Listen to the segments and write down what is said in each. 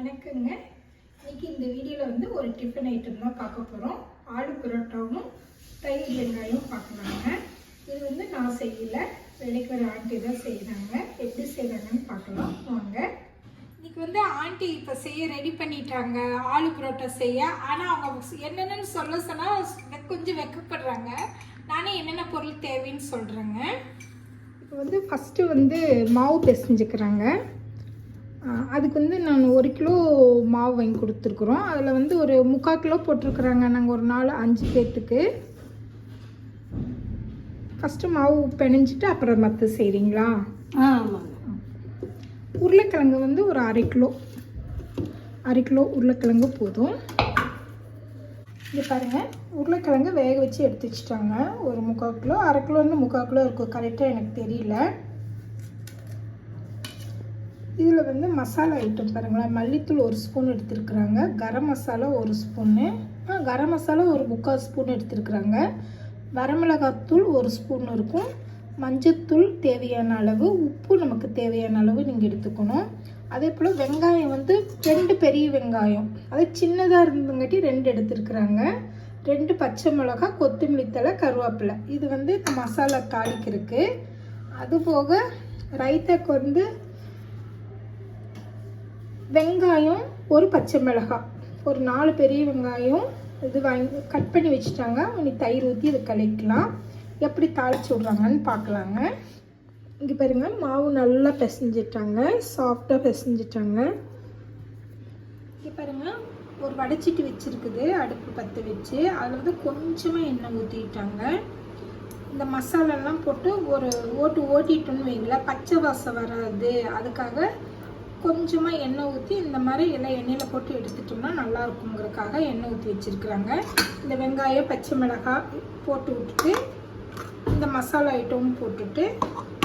வணக்கங்க. இன்னைக்கு இந்த வீடியோவில் வந்து ஒரு டிஃபன் ஐட்டம் தான் பார்க்க போகிறோம். ஆலு பரோட்டாவும் தயிர் வெங்காயம் பார்க்கலாங்க. இது வந்து நான் செய்யலை, வேலைக்கு ஒரு ஆண்டி தான் செய்கிறாங்க. எப்படி செய்கிறாங்கன்னு பார்க்கலாம் வாங்க. இன்னைக்கு வந்து ஆண்டி இப்போ செய்ய ரெடி பண்ணிட்டாங்க ஆலு பரோட்டா செய்ய. ஆனால் அவங்க என்னென்னு சொல்ல சொன்னால் கொஞ்சம் வெக்கப்படுறாங்க. நானே என்னென்ன பொருள் தேவைன்னு சொல்கிறேங்க. இப்போ வந்து ஃபஸ்ட்டு வந்து மாவு பிசைஞ்சுக்கிறாங்க. அதுக்கு வந்து நான் 1 கிலோ மாவு வாங்கி கொடுத்துருக்குறோம். அதில் வந்து ஒரு 3/4 கிலோ போட்டிருக்குறாங்க. நாங்கள் ஒரு 4-5 பேர்த்துக்கு. ஃபஸ்ட்டு மாவு பிணைஞ்சிட்டு அப்புறம் மற்ற செய்கிறீங்களா? ஆமாங்க. உருளைக்கிழங்கு வந்து ஒரு அரை கிலோ உருளைக்கிழங்கு போதும். இது பாருங்கள், உருளைக்கிழங்கு வேக வச்சு எடுத்து வச்சுட்டாங்க. ஒரு 3/4 கிலோ, அரை கிலோ வந்து 3/4 கிலோ இருக்கும், கரெக்டாக எனக்கு தெரியல. இதில் வந்து மசாலா ஐட்டம் பாருங்களேன். மல்லித்தூள் 1 ஸ்பூன் எடுத்துருக்குறாங்க. கரம் மசாலா 1 ஸ்பூன்னு, கரம் மசாலா ஒரு 3/4 ஸ்பூன் எடுத்துருக்குறாங்க. வரமிளகாத்தூள் 1 ஸ்பூன் இருக்கும். மஞ்சத்தூள் தேவையான அளவு, உப்பு நமக்கு தேவையான அளவு நீங்கள் எடுத்துக்கணும். அதே போல் வெங்காயம் வந்து 2 பெரிய வெங்காயம், அது சின்னதாக இருந்தங்காட்டி 2 எடுத்துருக்குறாங்க. 2 பச்சை மிளகா, கொத்தமல்லி தழை, கருவேப்பிலை. இது வந்து இந்த மசாலா தாளிக்கிறதுக்கு. அதுபோக ரைத்தாக்கு வந்து வெங்காயம், ஒரு பச்சை மிளகாய், ஒரு 4 பெரிய வெங்காயம் இது வாங்கி கட் பண்ணி வச்சுட்டாங்க. இனி தயிர் ஊற்றி இதை கலக்கலாம். எப்படி தாளித்து விட்றாங்கன்னு பார்க்கலாங்க. இங்கே பாருங்கள், மாவு நல்லா பிசைஞ்சிட்டாங்க, சாஃப்டாக பிசைஞ்சிட்டாங்க. இங்கே பாருங்கள், ஒரு வடைச்சிட்டு வச்சுருக்குது, அடுப்பு பற்ற வச்சு. அதில் வந்து கொஞ்சமாக எண்ணெய் ஊற்றிட்டாங்க. இந்த மசாலாலாம் போட்டு ஒரு ஓட்டிட்டோன்னு வைங்களேன், பச்சை வாசம் வராது. அதுக்காக கொஞ்சமாக எண்ணெய் ஊற்றி இந்த மாதிரி எல்லாம் எண்ணெயில் போட்டு எடுத்துட்டோம்னா நல்லா இருக்குங்கிறதுக்காக எண்ணெய் ஊற்றி வச்சுருக்குறாங்க. இந்த வெங்காயம், பச்சை மிளகாய் போட்டு விட்டுட்டு இந்த மசாலா ஐட்டமும் போட்டுட்டு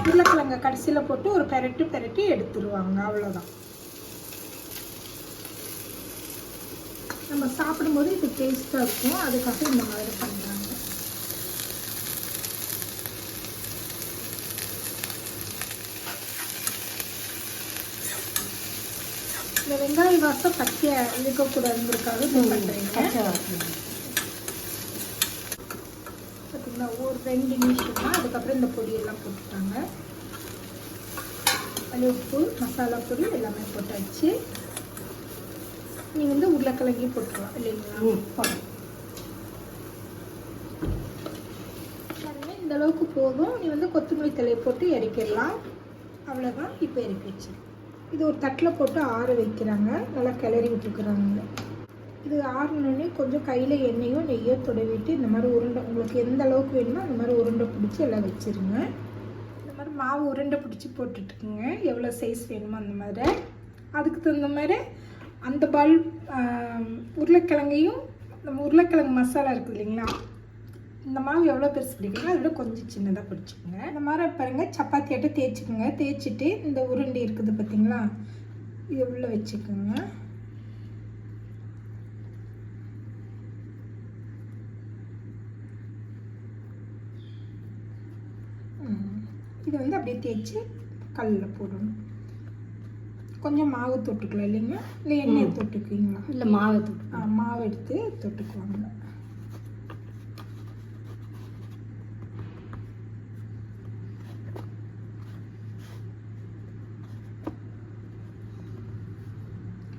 உருளைக்கிழங்க கடைசியில் போட்டு ஒரு பெரட்டி எடுத்துருவாங்க. அவ்வளோதான். நம்ம சாப்பிடும்போது இது டேஸ்ட்டாக இருக்கும், அதுக்காக இந்த மாதிரி பண்ணுறாங்க. இந்த வெங்காய வாசம் பச்சையாக இருக்கக்கூடாதுங்கிறதுக்காக பண்ணுறீங்க. பார்த்தீங்களா, ஒரு 2 நிமிஷம் தான். அதுக்கப்புறம் இந்த பொடியெல்லாம் போட்டுட்டாங்க. அதில் உப்பு, மசாலா பொடி எல்லாமே போட்டாச்சு. நீ வந்து உருளைக்கிழங்கையும் போட்டுக்கலாம் இல்லைங்களா? இந்த அளவுக்கு போதும். நீ வந்து கொத்தமல்லி தழையை போட்டு இறக்கிடலாம். அவ்வளோதான். இப்போ இறக்கி வச்சு இது ஒரு தட்டில் போட்டு ஆற வைக்கிறாங்க. நல்லா கிளறி விட்டுருக்குறாங்க. இது ஆறினோடனே கொஞ்சம் கையில் எண்ணெயோ நெய்யோ தொடவிட்டு இந்த மாதிரி உருண்டை, உங்களுக்கு எந்த அளவுக்கு வேணுமோ அந்த மாதிரி உருண்டை பிடிச்சி எல்லாம் வச்சுருங்க. இந்த மாதிரி மாவு உருண்டை பிடிச்சி போட்டுட்டுக்குங்க. எவ்வளோ சைஸ் வேணுமோ அந்த மாதிரி. அதுக்கு தகுந்த மாதிரி அந்த பால் உருளைக்கிழங்கையும், நம்ம உருளைக்கிழங்கு மசாலா இருக்குது இல்லைங்களா, இந்த மாவு எவ்வளோ பெருசு பிடிக்குங்களோ அதோட கொஞ்சம் சின்னதாக பிடிச்சிக்கோங்க. இந்த மாதிரி பாருங்கள், சப்பாத்தியாட்ட தேய்ச்சிக்கோங்க. தேய்ச்சிட்டு இந்த உருண்டை இருக்குது பார்த்தீங்களா, இது உள்ளே வச்சுக்கோங்க. இதை வந்து அப்படியே தேய்ச்சி கல்லில் போடணும். கொஞ்சம் மாவு தொட்டுக்கலாம் இல்லைங்களா, இல்லை எண்ணெயை தொட்டுக்குவீங்களா? இல்லை, மாவை தொட்டு மாவு எடுத்து தொட்டுக்குவாங்க.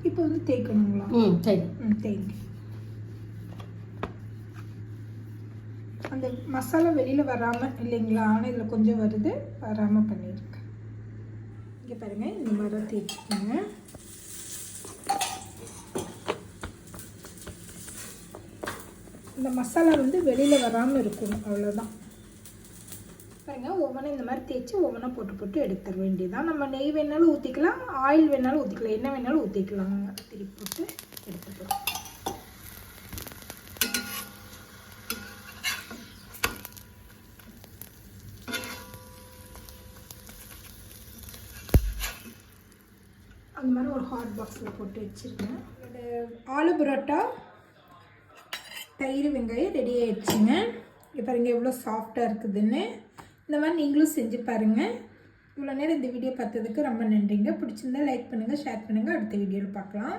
இப்போ வந்து தேய்க்கணுங்களா? சரி, தேய்ங்க. அந்த மசாலா வெளியில் வராமல் இல்லைங்களா, ஆனால் இதில் கொஞ்சம் வருது, வராமல் பண்ணியிருக்கேன். இங்கே பாருங்கள், இந்த மாதிரி தான் தேய்ச்சிக்கோங்க. இந்த மசாலா வந்து வெளியில் வராமல் இருக்கணும், அவ்வளோதான். பாருங்க, ஒவ்வொன்றும் இந்த மாதிரி தேய்ச்சி ஒவ்வொன்றா போட்டு எடுத்துட வேண்டியதான். நம்ம நெய் வேணாலும் ஊற்றிக்கலாம், ஆயில் வேணாலும் ஊற்றிக்கலாம், என்ன வேணாலும் ஊற்றிக்கலாங்க. திருப்பி போட்டு எடுத்துக்கலாம். அந்த மாதிரி ஒரு ஹாட் பாக்ஸில் போட்டு வச்சுருக்கேன். ஆலு பரோட்டா தயிர் வெங்காயம் ரெடி ஆகிடுச்சுங்க. இப்போ பாருங்கள் எவ்வளோ சாஃப்டாக இருக்குதுன்னு. இந்த மாதிரி நீங்களும் செஞ்சு பாருங்கள். இவ்வளோ நேரம் இந்த வீடியோ பார்த்ததுக்கு ரொம்ப நன்றிங்க. பிடிச்சிருந்தா லைக் பண்ணுங்கள், ஷேர் பண்ணுங்கள். அடுத்த வீடியோவில் பார்க்கலாம்.